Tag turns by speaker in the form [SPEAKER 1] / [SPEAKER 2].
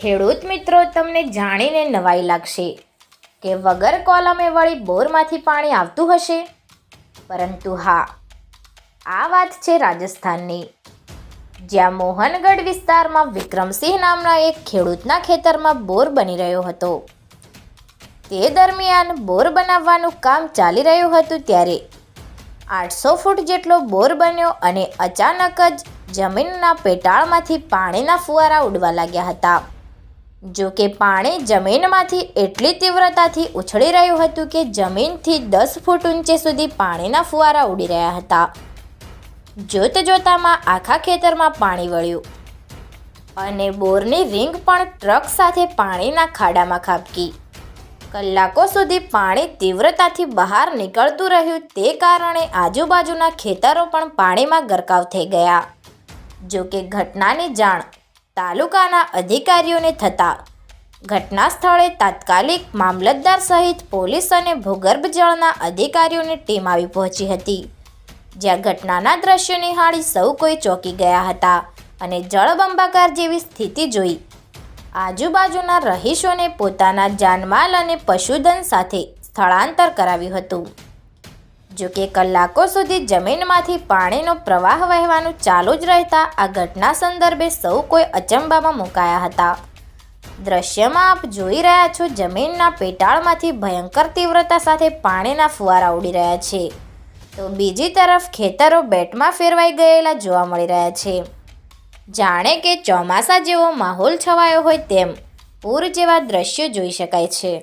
[SPEAKER 1] ખેડૂત મિત્રો, તમને જાણીને નવાઈ લાગશે કે વગર કોલમે વળી બોરમાંથી પાણી આવતું હશે, પરંતુ હા, આ વાત છે રાજસ્થાનની, જ્યાં મોહનગઢ વિસ્તારમાં વિક્રમસિંહ નામના એક ખેડૂતના ખેતરમાં બોર બની રહ્યો હતો। તે દરમિયાન બોર બનાવવાનું કામ ચાલી રહ્યું હતું ત્યારે 800 ફૂટ જેટલો બોર બન્યો અને અચાનક જ જમીનના પેટાળમાંથી પાણીના ફુવારા ઉડવા લાગ્યા હતા। જો કે પાણી જમીનમાંથી એટલી તીવ્રતાથી ઉછળી રહ્યું હતું કે જમીનથી 10 ફૂટ ઊંચે સુધી પાણીના ફુવારા ઉડી રહ્યા હતા। જોત જોતામાં આખા ખેતરમાં પાણી વળ્યું અને બોરની રિંગ પણ ટ્રક સાથે પાણીના ખાડામાં ખાબકી। કલાકો સુધી પાણી તીવ્રતાથી બહાર નીકળતું રહ્યું, તે કારણે આજુબાજુના ખેતરો પણ પાણીમાં ગરકાવ થઈ ગયા। જો કે ઘટનાની જાણ તાલુકાના અધિકારીઓને થતાં ઘટના સ્થળે તાત્કાલિક મામલતદાર સહિત પોલીસ અને ભૂગર્ભ જળના અધિકારીઓની ટીમ આવી પહોંચી હતી, જ્યાં ઘટનાના દ્રશ્યો નિહાળી સૌ કોઈ ચોંકી ગયા હતા અને જળબંબાકાર જેવી સ્થિતિ જોઈ આજુબાજુના રહીશોને પોતાના જાનમાલ અને પશુધન સાથે સ્થળાંતર કરાવ્યું હતું। જો કે કલાકો સુધી જમીનમાંથી પાણીનો પ્રવાહ વહેવાનું ચાલુ જ રહેતા આ ઘટના સંદર્ભે સૌ કોઈ અચંબામાં મુકાયા હતા। દ્રશ્યમાં આપ જોઈ રહ્યા છો, જમીનના પેટાળમાંથી ભયંકર તીવ્રતા સાથે પાણીના ફુવારા ઉડી રહ્યા છે, તો બીજી તરફ ખેતરો બેટમાં ફેરવાઈ ગયેલા જોવા મળી રહ્યા છે। જાણે કે ચોમાસા જેવો માહોલ છવાયો હોય તેમ પૂર જેવા દ્રશ્યો જોઈ શકાય છે।